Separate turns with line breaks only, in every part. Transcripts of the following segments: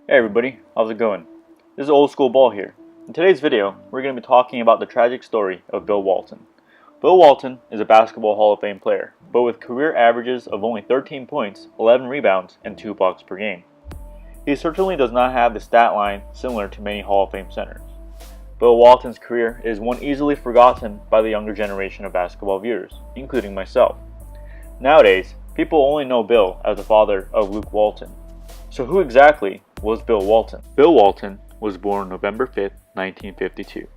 Hey everybody, how's it going? This is Old School Ball here. In today's video, we're going to be talking about the tragic story of Bill Walton. Bill Walton is a Basketball Hall of Fame player, but with career averages of only 13 points, 11 rebounds, and 2 blocks per game. He certainly does not have the stat line similar to many Hall of Fame centers. Bill Walton's career is one easily forgotten by the younger generation of basketball viewers, including myself. Nowadays, people only know Bill as the father of Luke Walton. So who exactly was Bill Walton? Bill Walton was born November 5, 1952.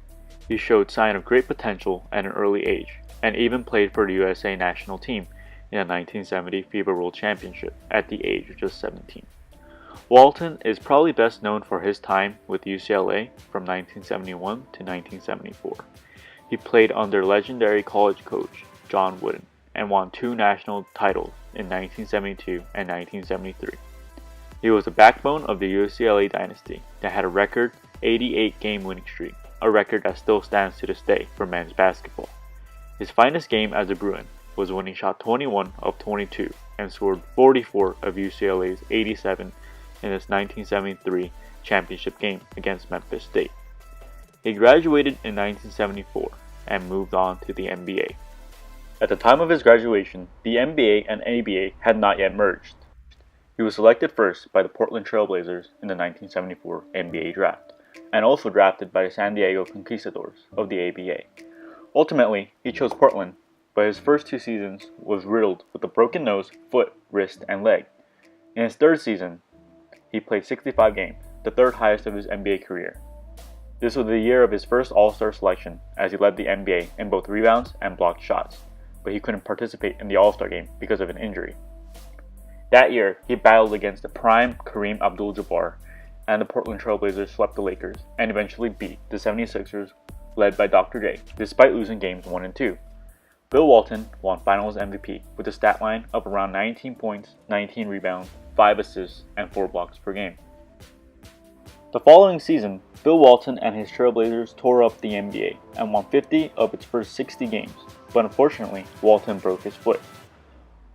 He showed sign of great potential at an early age, and even played for the USA national team in the 1970 FIBA World Championship at the age of just 17. Walton is probably best known for his time with UCLA from 1971 to 1974. He played under legendary college coach John Wooden and won 2 national titles in 1972 and 1973. He was the backbone of the UCLA dynasty that had a record 88 game winning streak, a record that still stands to this day for men's basketball. His finest game as a Bruin was when he shot 21 of 22 and scored 44 of UCLA's 87 in his 1973 championship game against Memphis State. He graduated in 1974 and moved on to the NBA. At the time of his graduation, the NBA and ABA had not yet merged. He was selected first by the Portland Trail Blazers in the 1974 NBA draft, and also drafted by the San Diego Conquistadors of the ABA. Ultimately, he chose Portland, but his first 2 seasons was riddled with a broken nose, foot, wrist, and leg. In his 3rd season, he played 65 games, the 3rd highest of his NBA career. This was the year of his first All-Star selection, as he led the NBA in both rebounds and blocked shots, but he couldn't participate in the All-Star game because of an injury. That year, he battled against the prime Kareem Abdul-Jabbar, and the Portland Trail Blazers swept the Lakers and eventually beat the 76ers led by Dr. J, despite losing games 1 and 2. Bill Walton won Finals MVP with a stat line of around 19 points, 19 rebounds, 5 assists, and 4 blocks per game. The following season, Bill Walton and his Trailblazers tore up the NBA and won 50 of its first 60 games, but unfortunately, Walton broke his foot.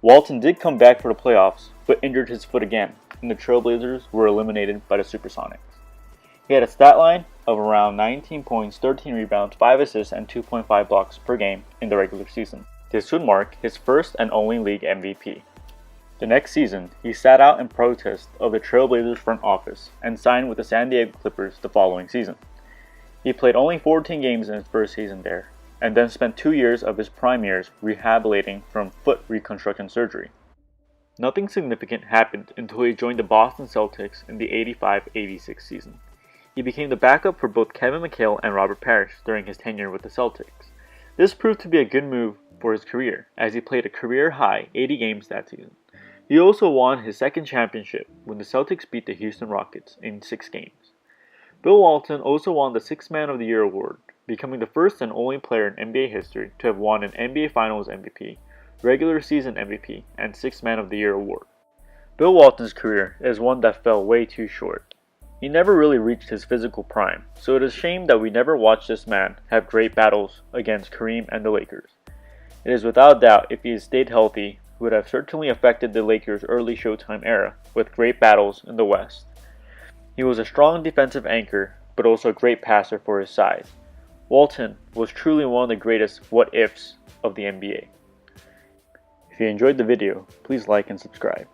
Walton did come back for the playoffs, but injured his foot again, and the Trailblazers were eliminated by the Supersonics. He had a stat line of around 19 points, 13 rebounds, 5 assists, and 2.5 blocks per game in the regular season. This would mark his first and only league MVP. The next season, he sat out in protest of the Trailblazers front office and signed with the San Diego Clippers the following season. He played only 14 games in his first season there, and then spent 2 years of his prime years rehabilitating from foot reconstruction surgery. Nothing significant happened until he joined the Boston Celtics in the 85-86 season. He became the backup for both Kevin McHale and Robert Parrish during his tenure with the Celtics. This proved to be a good move for his career, as he played a career-high 80 games that season. He also won his 2nd championship when the Celtics beat the Houston Rockets in 6 games. Bill Walton also won the 6th Man of the Year award, becoming the first and only player in NBA history to have won an NBA Finals MVP, regular season MVP, and 6th Man of the Year award. Bill Walton's career is one that fell way too short. He never really reached his physical prime, so it is a shame that we never watched this man have great battles against Kareem and the Lakers. It is without doubt, if he had stayed healthy, would have certainly affected the Lakers' early Showtime era with great battles in the West. He was a strong defensive anchor, but also a great passer for his size. Walton was truly one of the greatest what-ifs of the NBA. If you enjoyed the video, please like and subscribe.